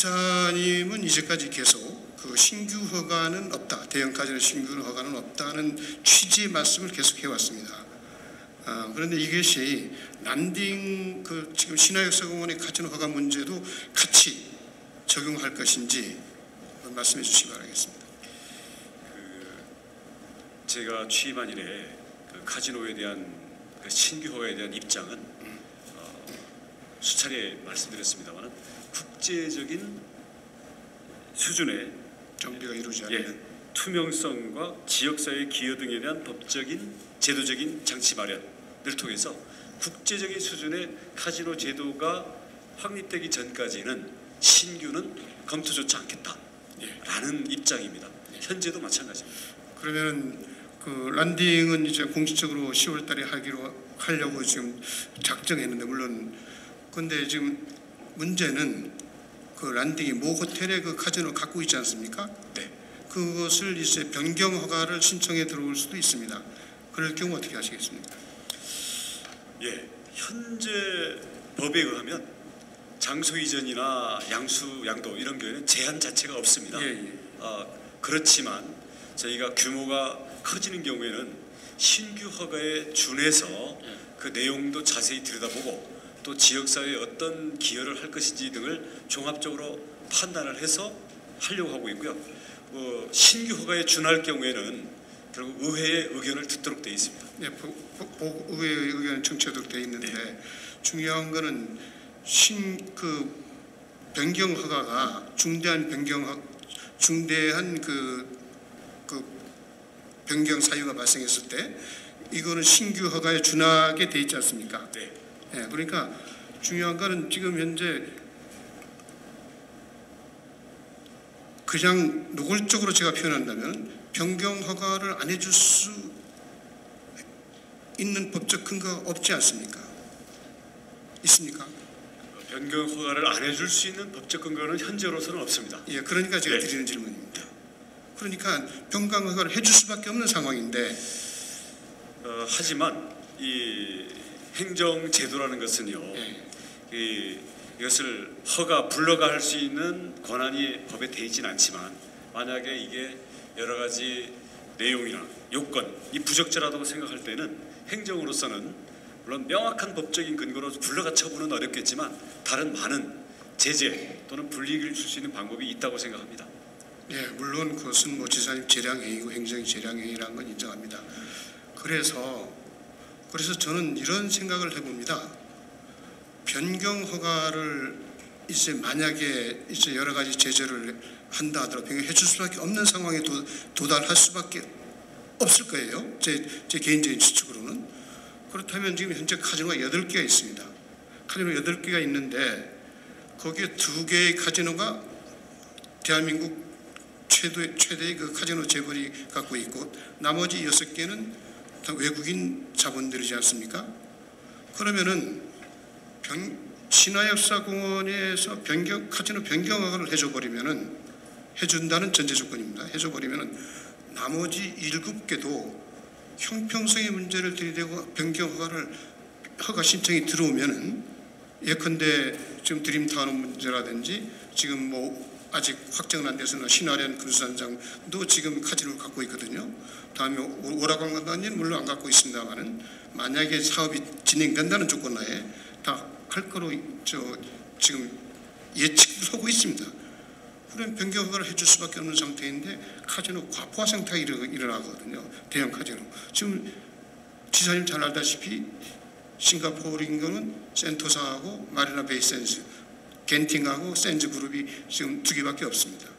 지사님은 이제까지 계속 그 신규 허가는 없다, 대형 카지노 신규 허가는 없다는 취지의 말씀을 계속해 왔습니다. 그런데 이것이 란딩 그 지금 신화역사공원의 카지노 허가 문제도 같이 적용할 것인지 말씀해 주시기 바라겠습니다. 제가 취임한 이래 그 카지노에 대한 그 신규 허가에 대한 입장은 수차례 말씀드렸습니다만 국제적인 수준의 정비가 이루어지지 않는 투명성과 지역사회 기여 등에 대한 법적인 제도적인 장치 마련을 통해서 국제적인 수준의 카지노 제도가 확립되기 전까지는 신규는 검토조차 않겠다라는 입장입니다. 현재도 마찬가지입니다. 그러면 그 란딩은 이제 공식적으로 10월달에 하려고 지금 작정했는데, 물론 근데 지금 문제는 그 란딩이 모 호텔에 그 카지노를 갖고 있지 않습니까? 네. 그것을 이제 변경 허가를 신청해 들어올 수도 있습니다. 그럴 경우 어떻게 하시겠습니까? 예, 현재 법에 의하면 장소 이전이나 양도 이런 경우에는 제한 자체가 없습니다. 그렇지만 저희가 규모가 커지는 경우에는 신규 허가에 준해서 그 내용도 자세히 들여다보고 또 지역사회에 어떤 기여를 할 것인지 등을 종합적으로 판단을 해서 하려고 하고 있고요. 신규 허가에 준할 경우에는 결국 의회의 의견을 듣도록 되어 있습니다. 네, 의회의 의견은 청취하도록 되어 있는데, 네. 중요한 거는 그 변경 허가가 중대한 그 변경 사유가 발생했을 때 이거는 신규 허가에 준하게 돼 있지 않습니까? 네. 네, 그러니까 중요한 거는 지금 현재 그냥 노골적으로 제가 표현한다면 변경 허가를 안 해줄 수 있는 법적 근거가 없지 않습니까? 있습니까? 변경 허가를 안 해줄 수 있는 법적 근거는 현재로서는 없습니다. 예, 그러니까 제가 드리는 질문입니다. 그러니까 변경 허가를 해줄 수밖에 없는 상황인데, 하지만 이 행정 제도라는 것은요, 이것을 불허가 할 수 있는 권한이 법에 되어 있지는 않지만, 만약에 이게 여러 가지 내용이나 요건이 부적절하다고 생각할 때는 행정으로서는 물론 명확한 법적인 근거로 불허가 처분은 어렵겠지만 다른 많은 제재 또는 불이익을 줄 수 있는 방법이 있다고 생각합니다. 예, 물론 그것은 뭐 지사님 재량행위고 행정의 재량행위라는 건 인정합니다. 그래서 저는 이런 생각을 해봅니다. 변경 허가를 이제 만약에 이제 여러 가지 제재를 한다 하더라도 변경해 줄 수밖에 없는 상황에 도달할 수밖에 없을 거예요. 제 개인적인 추측으로는. 그렇다면 지금 현재 카지노가 8개가 있습니다. 카지노 8개가 있는데 거기에 2개의 카지노가 대한민국 최대의 그 카지노 재벌이 갖고 있고 나머지 6개는 다 외국인 자본들이지 않습니까? 그러면은 신화역사공원에서 카지노 변경 허가를 해준다는 전제 조건입니다. 해줘버리면은 나머지 7개도 형평성의 문제를 들이대고 변경 허가 신청이 들어오면은, 예컨대 지금 드림타운 문제라든지 지금 뭐 아직 확정은 안 돼서는 신화련 금수산장도 지금 카지노를 갖고 있거든요. 다음에 오라관광단지는 물론 안 갖고 있습니다만은 만약에 사업이 진행된다는 조건 하에 다 할 거로 지금 예측을 하고 있습니다. 그럼 변경 허가를 해줄 수밖에 없는 상태인데 카지노 과포화 상태가 일어나거든요. 대형 카지노. 지금 지사님 잘 알다시피 싱가포르인거는 센토사하고 마리나 베이 샌즈, 겐팅하고 샌즈 그룹이 지금 2개밖에 없습니다.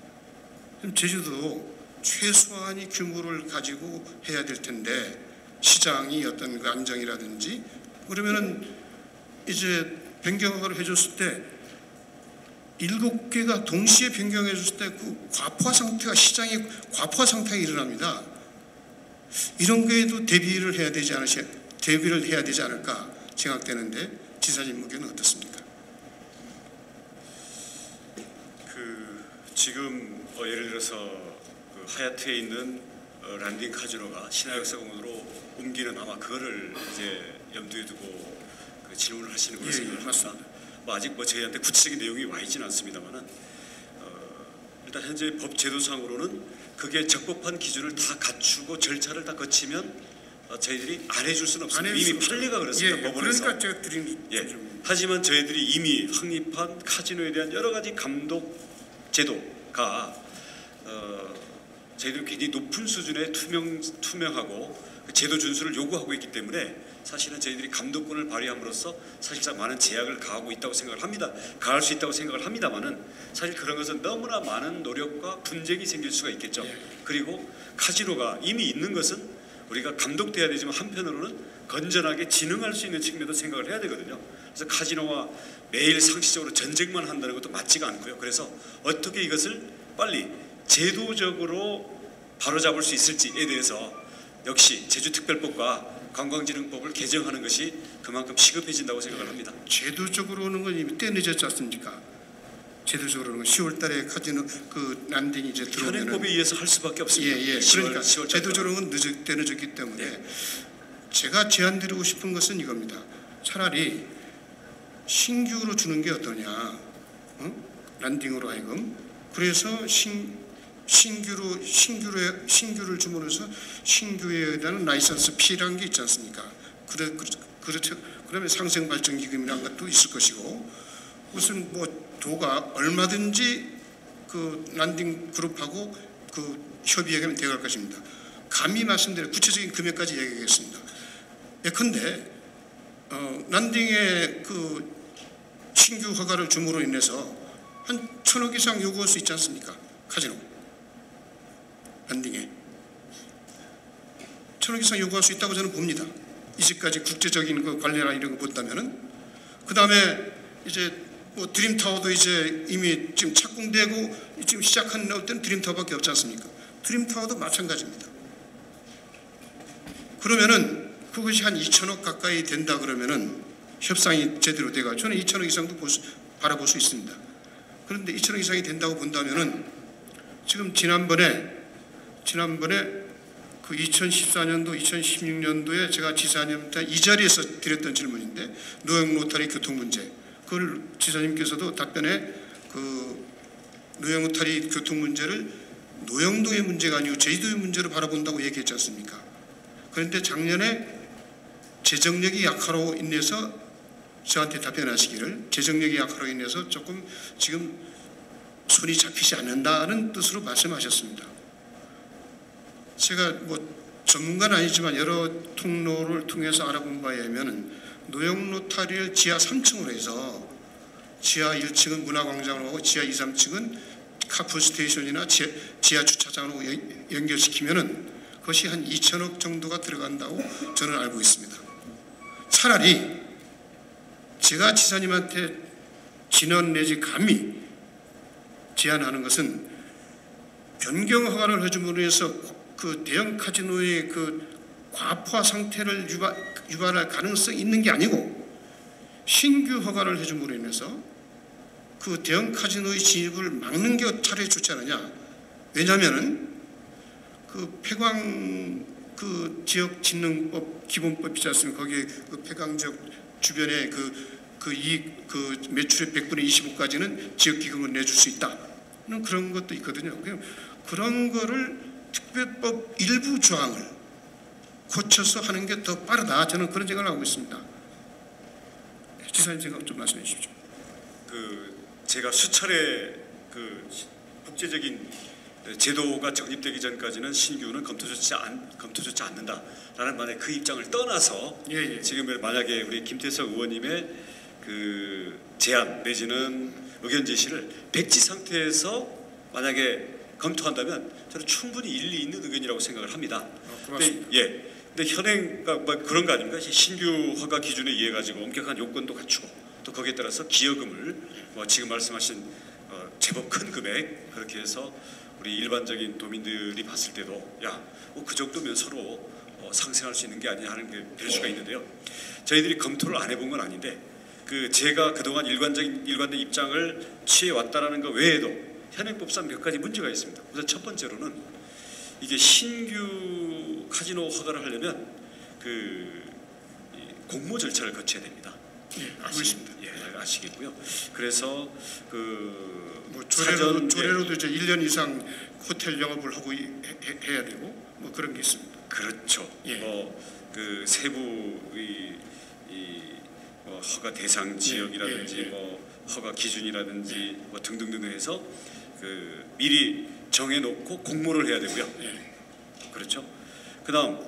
제주도 최소한의 규모를 가지고 해야 될 텐데 시장이 어떤 그 안정이라든지, 그러면은 이제 변경 허가를 해줬을 때 7개가 동시에 변경해줬을 때 그 과포화 상태가, 시장의 과포화 상태가 일어납니다. 이런 거에도 대비를 해야 되지 않을까 생각되는데 지사님 의견은 어떻습니까? 지금 예를 들어서 그 하얏트에 있는 란딩 카지노가 신화역사공원으로 옮기는, 아마 그거를 이제 염두에 두고 그 질문을 하시는 걸로 생각합니다. 아직 저희한테 구체적인 내용이 와 있지는 않습니다만은 일단 현재 법 제도상으로는 그게 적법한 기준을 다 갖추고 절차를 다 거치면 저희들이 안 해줄 수는 없습니다. 이미 판례가 그렇습니다. 법원에서. 그러니까 제가 드린 하지만 저희들이 이미 확립한 카지노에 대한 여러 가지 감독 제도가 저희들이 굉장히 높은 수준의 투명하고 제도 준수를 요구하고 있기 때문에 사실은 저희들이 감독권을 발휘함으로써 사실상 많은 제약을 가하고 있다고 생각을 합니다. 가할 수 있다고 생각을 합니다만은 사실 그런 것은 너무나 많은 노력과 분쟁이 생길 수가 있겠죠. 그리고 카지노가 이미 있는 것은 우리가 감독돼야 되지만 한편으로는 건전하게 진흥할 수 있는 측면도 생각을 해야 되거든요. 그래서 카지노와 매일 상시적으로 전쟁만 한다는 것도 맞지가 않고요. 그래서 어떻게 이것을 빨리 제도적으로 바로잡을 수 있을지에 대해서 역시 제주특별법과 관광진흥법을 개정하는 것이 그만큼 시급해진다고 생각을 합니다. 제도적으로는 건 이미 때 늦었지 않습니까? 제도적으로는 10월 달에 카지노 그 란딩이 이제 들어오면 현행법에 의해서 할 수밖에 없습니다. 그러니까 제도적으로는 때 늦었기 때문에 제가 제안드리고 싶은 것은 이겁니다. 차라리 신규로 주는 게 어떠냐? 란딩으로 하여금 그래서 신규를 줌으로써 신규에 대한 라이선스 피라는 게 있지 않습니까? 그렇죠. 그러면 상생 발전 기금이라는 것도 있을 것이고 무슨 뭐 도가 얼마든지 그 란딩 그룹하고 그 협의하면 되어갈 것입니다. 감히 말씀드려 구체적인 금액까지 얘기하겠습니다. 예컨대 란딩의 그 신규 허가를 줌으로 인해서 한 1,000억 이상 요구할 수 있지 않습니까? 카지노 란딩에 1,000억 이상 요구할 수 있다고 저는 봅니다. 이제까지 국제적인 그 관리나 이런 거 본다면은 그 다음에 이제 뭐 드림타워도 이제 이미 지금 착공되고 지금 시작한 때는 드림타워밖에 없지 않습니까? 드림타워도 마찬가지입니다. 그러면은 그것이 한 2,000억 가까이 된다 그러면은 협상이 제대로 돼가 저는 2,000억 이상도 바라볼 수 있습니다. 그런데 2,000억 이상이 된다고 본다면은 지금 지난번에 그 2014년도, 2016년도에 제가 지사님한테 이 자리에서 드렸던 질문인데 노영 로타리 교통 문제 그걸 지사님께서도 답변에 그 노영 로타리 교통 문제를 노영도의 문제가 아니고 제주도의 문제로 바라본다고 얘기했지 않습니까? 그런데 작년에 재정력이 약화로 인해서 저한테 답변하시기를 재정력이 약화로 인해서 조금 지금 손이 잡히지 않는다는 뜻으로 말씀하셨습니다. 제가 뭐 전문가는 아니지만 여러 통로를 통해서 알아본 바에 의하면 노영 로타리를 지하 3층으로 해서 지하 1층은 문화광장으로 하고 지하 2, 3층은 카풀 스테이션이나 지하 주차장으로 연결시키면은 그것이 한 2,000억 정도가 들어간다고 저는 알고 있습니다. 차라리 제가 지사님한테 진언 내지 감히 제안하는 것은 변경 허가를 해줌으로 해서 그 대형 카지노의 그 과포화 상태를 유발할 가능성이 있는 게 아니고 신규 허가를 해줌으로 인해서 그 대형 카지노의 진입을 막는 게 차라리 좋지 않느냐. 왜냐하면은 그 폐광 그 지역 진흥법 기본법 있지 않습니까? 거기에 그 폐광 지역 주변에 그 매출의 100분의 25까지는 지역 기금을 내줄 수 있다. 그런 것도 있거든요. 그런 거를 특별법 일부 조항을 고쳐서 하는 게 더 빠르다. 저는 그런 생각을 하고 있습니다. 지사님 생각 좀 말씀해 주십시오. 제가 수차례 국제적인 제도가 정립되기 전까지는 신규는 검토조차 않는다라는 만약 그 입장을 떠나서 지금 만약에 우리 김태석 의원님의 그 제안 내지는 의견 제시를 백지 상태에서 만약에 검토한다면 저는 충분히 일리 있는 의견이라고 생각을 합니다. 근데 현행 그런 거 아닙니까? 신규 허가 기준에 의해 가지고 엄격한 요건도 갖추고 또 거기에 따라서 기여금을 지금 말씀하신 제법 큰 금액 그렇게 해서 우리 일반적인 도민들이 봤을 때도 그 정도면 서로 상생할 수 있는 게 아니냐 하는 게 될 수가 있는데요. 저희들이 검토를 안 해본 건 아닌데 제가 그동안 일관된 입장을 취해 왔다라는 것 외에도 현행법상 몇 가지 문제가 있습니다. 우선 첫 번째로는 이게 신규 카지노 허가를 하려면 공모 절차를 거쳐야 됩니다. 알고 있습니다. 아시겠고요. 그래서 뭐 조례로도 이제 1년 이상 호텔 영업을 하고 해야 되고 뭐 그런 게 있습니다. 그렇죠. 그 세부 뭐 허가 대상 지역이라든지 뭐 허가 기준이라든지 뭐 등등등 해서 그 미리 정해놓고 공모를 해야 되고요. 그렇죠. 그다음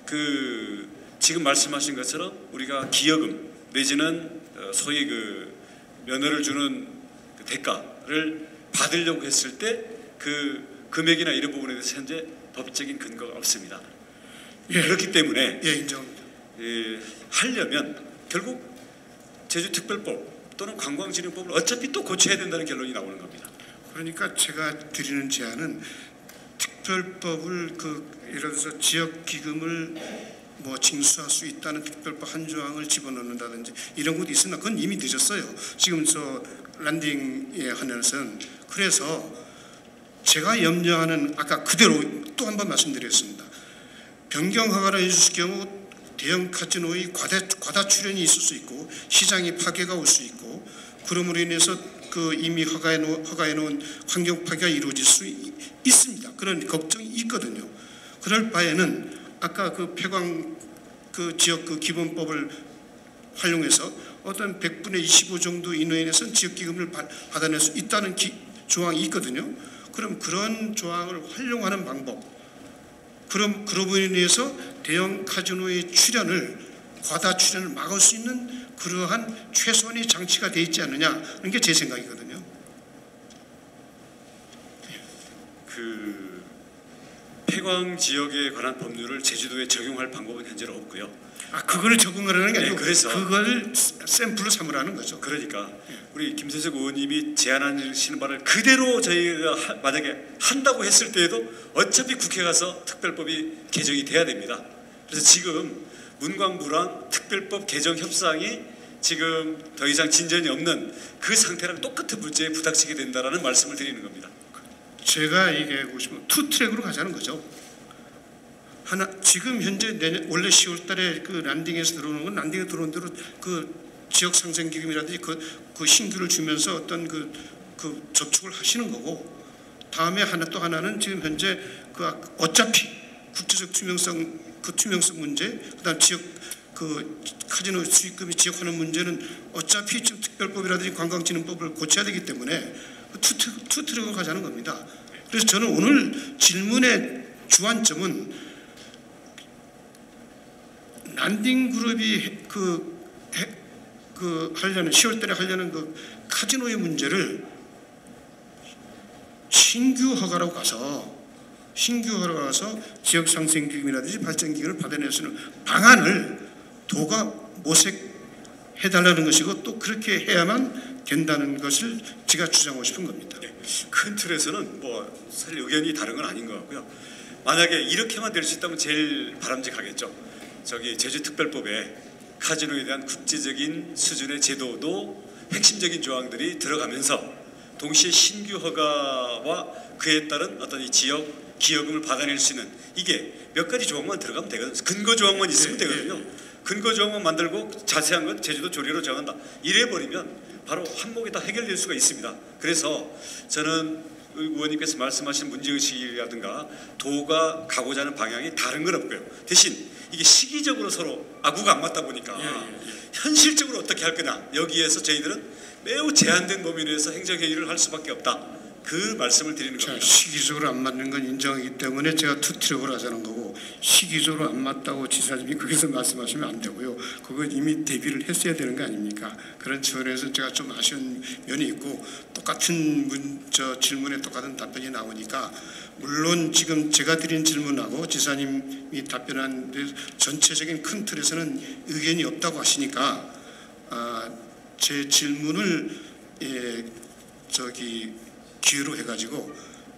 그 지금 말씀하신 것처럼 우리가 기여금 내지는 소위 그 면허를 주는 그 대가를 받으려고 했을 때 그 금액이나 이런 부분에 대해서 현재 법적인 근거가 없습니다. 그렇기 때문에 인정합니다. 하려면 결국 제주특별법 또는 관광진흥법을 어차피 또 고쳐야 된다는 결론이 나오는 겁니다. 그러니까 제가 드리는 제안은 특별법을 예를 들어서 지역 기금을 뭐 징수할 수 있다는 특별법 한 조항을 집어넣는다든지 이런 것도 있으나 그건 이미 늦었어요. 지금 저 랜딩에 하면서는. 그래서 제가 염려하는 아까 그대로 또 한 번 말씀드리겠습니다. 변경 허가를 해주실 경우 대형 카지노의 과다 출연이 있을 수 있고 시장이 파괴가 올 수 있고 그러므로 인해서 그 이미 허가해 놓은 환경 파괴가 이루어질 수 있습니다. 그런 걱정이 있거든요. 그럴 바에는 아까 그 폐광 그 지역 그 기본법을 활용해서 어떤 100분의 25 정도 인원에서는 지역 기금을 받아낼 수 있다는 조항이 있거든요. 그럼 그런 조항을 활용하는 방법. 그럼으로 인해서 대형 카지노의 과다 출연을 막을 수 있는 그러한 최소한의 장치가 되어 있지 않느냐 하는 게 제 생각이거든요. 그 폐광 지역에 관한 법률을 제주도에 적용할 방법은 현재는 없고요. 그걸 적용하라는 게 아니고 그래서 그걸 샘플로 삼으라는 거죠. 그러니까 우리 김세석 의원님이 제안하시는 바를 그대로 저희가 만약에 한다고 했을 때에도 어차피 국회 가서 특별법이 개정이 돼야 됩니다. 그래서 지금 문광부랑 특별법 개정 협상이 지금 더 이상 진전이 없는 그 상태랑 똑같은 문제에 부닥치게 된다라는 말씀을 드리는 겁니다. 제가 얘기하고 싶은 투 트랙으로 가자는 거죠. 지금 현재 원래 10월 달에 그 랜딩에서 들어오는 건 랜딩에 들어온 대로 그 지역 상생 기금이라든지 그 신규를 주면서 어떤 그 접촉을 하시는 거고 다음에 또 하나는 지금 현재 어차피 국제적 투명성 문제 그다음 지역 그 카지노 수익금이 지역화하는 문제는 어차피 지금 특별법이라든지 관광진흥법을 고쳐야 되기 때문에 투 트랙으로 가자는 겁니다. 그래서 저는 오늘 질문의 주안점은 랜딩그룹이 하려는 10월달에 하려는 그 카지노의 문제를 신규 허가로 가서 지역 상생 기금이라든지 발전 기금을 받아낼 수 있는 방안을 도가 모색해달라는 것이고 또 그렇게 해야만 된다는 것을 제가 주장하고 싶은 겁니다. 큰 틀에서는 뭐 사실 의견이 다른 건 아닌 것 같고요. 만약에 이렇게만 될 수 있다면 제일 바람직하겠죠. 저기 제주특별법에 카지노에 대한 국제적인 수준의 제도도 핵심적인 조항들이 들어가면서 동시에 신규 허가와 그에 따른 어떤 이 지역 기여금을 받아낼 수 있는 이게 몇 가지 조항만 들어가면 되거든요. 근거 조항만 있으면 되거든요. 근거 조항만 만들고 자세한 건 제주도 조례로 정한다. 이래버리면 바로 한목에 다 해결될 수가 있습니다. 그래서 저는 의원님께서 말씀하신 문제의식이라든가 도가 가고자 하는 방향이 다른 건 없고요. 대신 이게 시기적으로 서로 아구가 안 맞다 보니까 현실적으로 어떻게 할 거냐 여기에서 저희들은 매우 제한된 범위 내에서 행정회의를 할 수밖에 없다. 그 말씀을 드리는 겁니다. 시기적으로 안 맞는 건 인정하기 때문에 제가 투트랙으로 하자는 거고 시기적으로 안 맞다고 지사님이 거기서 말씀하시면 안 되고요. 그거 이미 대비를 했어야 되는 거 아닙니까? 그런 측면에서 제가 좀 아쉬운 면이 있고 똑같은 질문에 똑같은 답변이 나오니까 물론 지금 제가 드린 질문하고 지사님이 답변한 전체적인 큰 틀에서는 의견이 없다고 하시니까 제 질문을 기회로 해가지고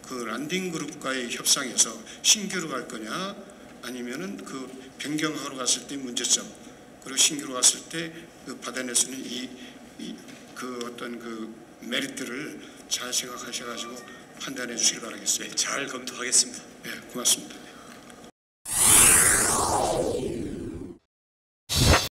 그 랜딩그룹과의 협상에서 신규로 갈 거냐 아니면은 그 변경하러 갔을 때 문제점 그리고 신규로 갔을 때 그 받아낼 수 있는 어떤 그 메리트를 잘 생각하셔가지고 판단해 주시기 바라겠습니다. 잘 검토하겠습니다. 네, 고맙습니다.